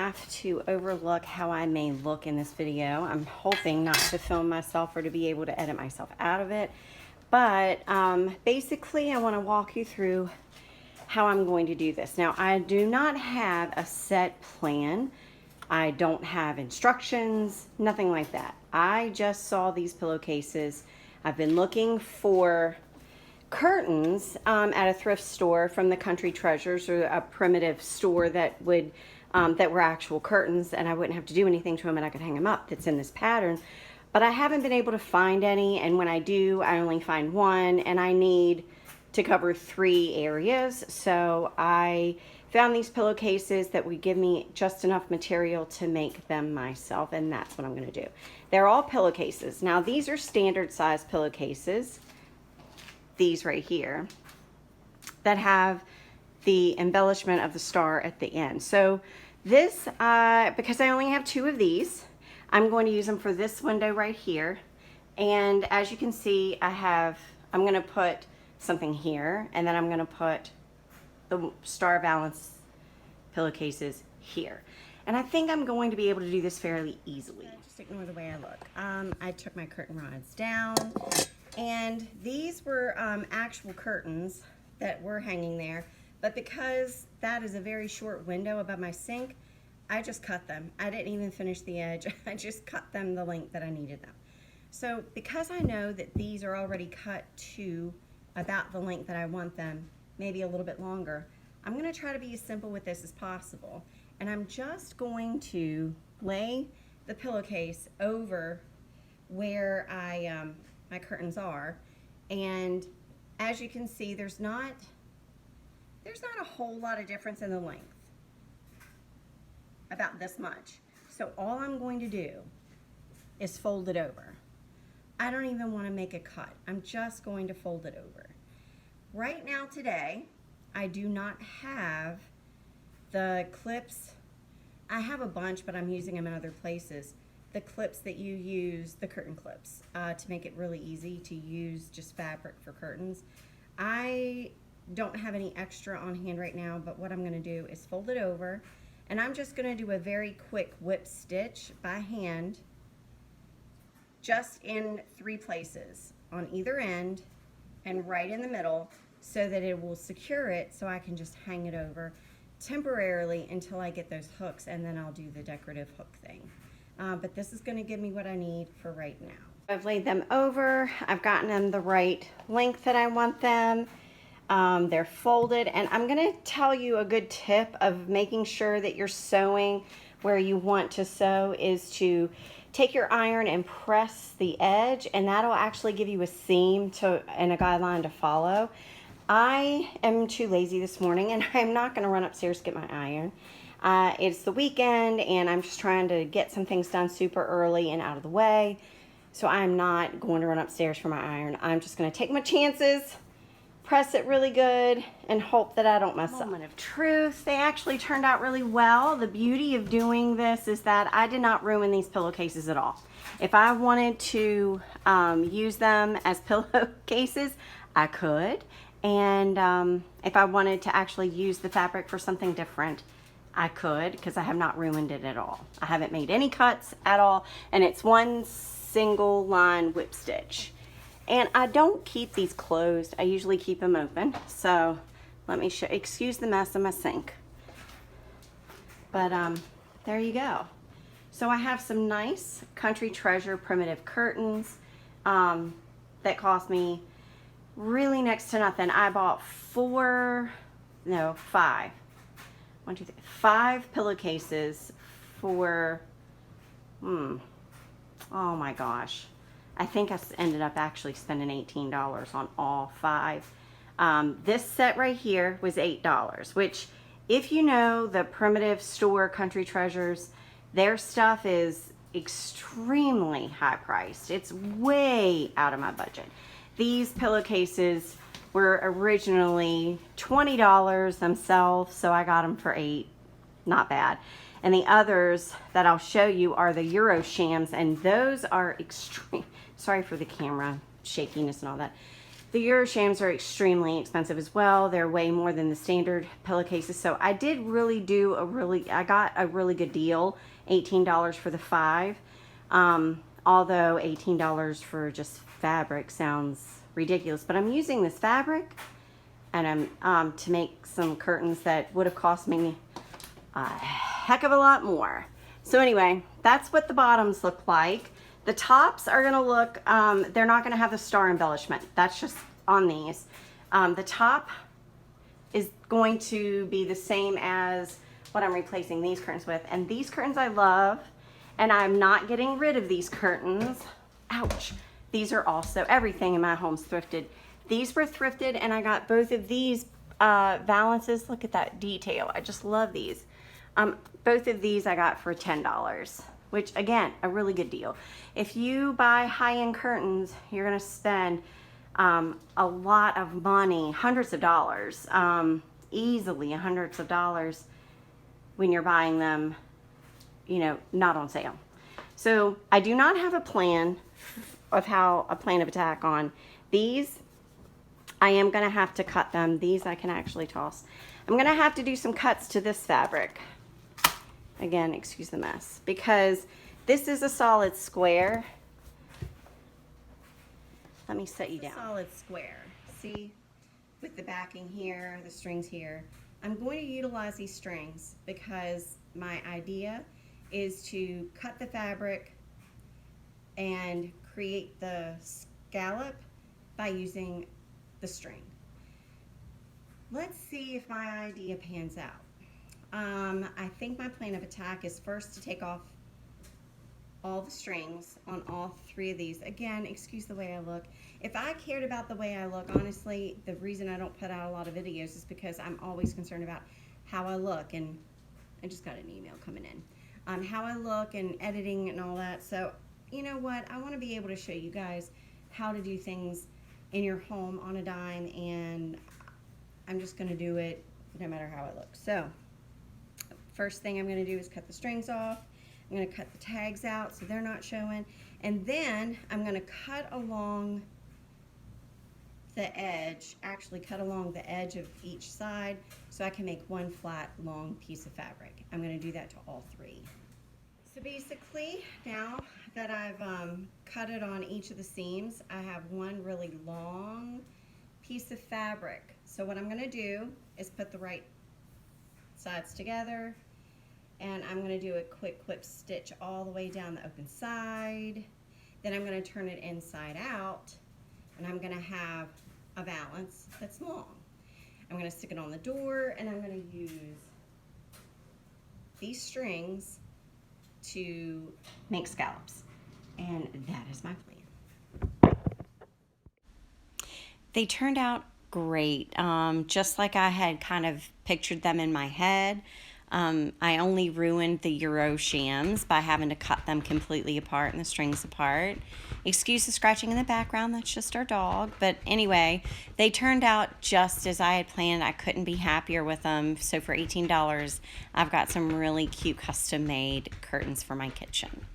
have to overlook how I may look in this video. I'm hoping not to film myself or to be able to edit myself out of it. But basically, I want to walk you through how I'm going to do this. Now, I do not have a set plan. I don't have instructions, nothing like that. I just saw these pillowcases. I've been looking for curtains at a thrift store from the Country Treasures, or a primitive store that would that were actual curtains, and I wouldn't have to do anything to them, and I could hang them up that's in this pattern. But I haven't been able to find any, and when I do, I only find one, and I need to cover 3 areas. So I found these pillowcases that would give me just enough material to make them myself, and that's what I'm going to do. They're all pillowcases. Now, these are standard size pillowcases, these right here, that have the embellishment of the star at the end. So this, because I only have 2 of these, I'm going to use them for this window right here. And as you can see, I'm going to put something here, and then I'm going to put the star valance pillowcases here. And I think I'm going to be able to do this fairly easily. Just ignore the way I look. I took my curtain rods down, and these were actual curtains that were hanging there, but because that is a very short window above my sink, I just cut them. I didn't even finish the edge. I just cut them the length that I needed them. So because I know that these are already cut to about the length that I want them, maybe a little bit longer, I'm going to try to be as simple with this as possible. And I'm just going to lay the pillowcase over where my curtains are. And as you can see, there's not a whole lot of difference in the length. About this much. So all I'm going to do is fold it over. I don't even want to make a cut. I'm just going to fold it over. Right now today, I do not have the clips. I have a bunch, but I'm using them in other places. The clips that you use, the curtain clips, to make it really easy to use just fabric for curtains. I don't have any extra on hand right now, but what I'm going to do is fold it over, and I'm just going to do a very quick whip stitch by hand, just in 3 places, on either end and right in the middle, so that it will secure it so I can just hang it over temporarily until I get those hooks, and then I'll do the decorative hook thing. But this is going to give me what I need for right now. I've laid them over. I've gotten them the right length that I want them. They're folded, and I'm going to tell you a good tip of making sure that you're sewing where you want to sew is to take your iron and press the edge, and that'll actually give you a seam and a guideline to follow. I am too lazy this morning, and I'm not going to run upstairs to get my iron. It's the weekend, and I'm just trying to get some things done super early and out of the way, so I'm not going to run upstairs for my iron. I'm just going to take my chances, press it really good, and hope that I don't mess up. Moment of truth. They actually turned out really well. The beauty of doing this is that I did not ruin these pillowcases at all. If I wanted to use them as pillowcases, I could. And if I wanted to actually use the fabric for something different, I could, because I have not ruined it at all. I haven't made any cuts at all, and it's one single line whip stitch. And I don't keep these closed. I usually keep them open. So let me show, excuse the mess in my sink. But there you go. So I have some nice Country Treasure primitive curtains that cost me really next to nothing. I bought 5 pillowcases for, oh my gosh. I think I ended up actually spending $18 on all 5. This set right here was $8, which, if you know the primitive store Country Treasures, their stuff is extremely high priced. It's way out of my budget. These pillowcases were originally $20 themselves, so I got them for $8. Not bad. And the others that I'll show you are the Euro Shams, and those are extreme. Sorry for the camera shakiness and all that. The Euroshams are extremely expensive as well. They're way more than the standard pillowcases. So I did really do I got a really good deal, $18 for the 5. Although $18 for just fabric sounds ridiculous, but I'm using this fabric and I'm to make some curtains that would have cost me a heck of a lot more. So anyway, that's what the bottoms look like. The tops are gonna look, they're not gonna have the star embellishment. That's just on these. The top is going to be the same as what I'm replacing these curtains with. And these curtains I love, and I'm not getting rid of these curtains. Ouch. These are also, everything in my home's thrifted. These were thrifted, and I got both of these valances. Look at that detail. I just love these. Both of these I got for $10, which again, a really good deal. If you buy high-end curtains, you're gonna spend a lot of money, hundreds of dollars, easily hundreds of dollars when you're buying them, you know, not on sale. So I do not have a plan of attack on these. I am gonna have to cut them. These I can actually toss. I'm gonna have to do some cuts to this fabric. Again, excuse the mess, because this is a solid square. Let me set you down. Solid square. See, with the backing here, the strings here. I'm going to utilize these strings because my idea is to cut the fabric and create the scallop by using the string. Let's see if my idea pans out. I think my plan of attack is first to take off all the strings on all 3 of these. Again, excuse the way I look. If I cared about the way I look, honestly, the reason I don't put out a lot of videos is because I'm always concerned about how I look, and I just got an email coming in. How I look and editing and all that. So, you know what? I want to be able to show you guys how to do things in your home on a dime, and I'm just going to do it no matter how I look. So, first thing I'm going to do is cut the strings off. I'm going to cut the tags out so they're not showing. And then I'm going to cut along the edge, actually cut along the edge of each side so I can make one flat long piece of fabric. I'm going to do that to all 3. So basically, now that I've cut it on each of the seams, I have one really long piece of fabric. So what I'm going to do is put the right sides together, and I'm going to do a quick whip stitch all the way down the open side. Then I'm going to turn it inside out, and I'm going to have a valance that's long. I'm going to stick it on the door, and I'm going to use these strings to make scallops. And that is my plan. They turned out great, just like I had kind of pictured them in my head. I only ruined the Euroshams by having to cut them completely apart and the strings apart. Excuse the scratching in the background, that's just our dog. But anyway, they turned out just as I had planned. I couldn't be happier with them. So for $18, I've got some really cute custom-made curtains for my kitchen.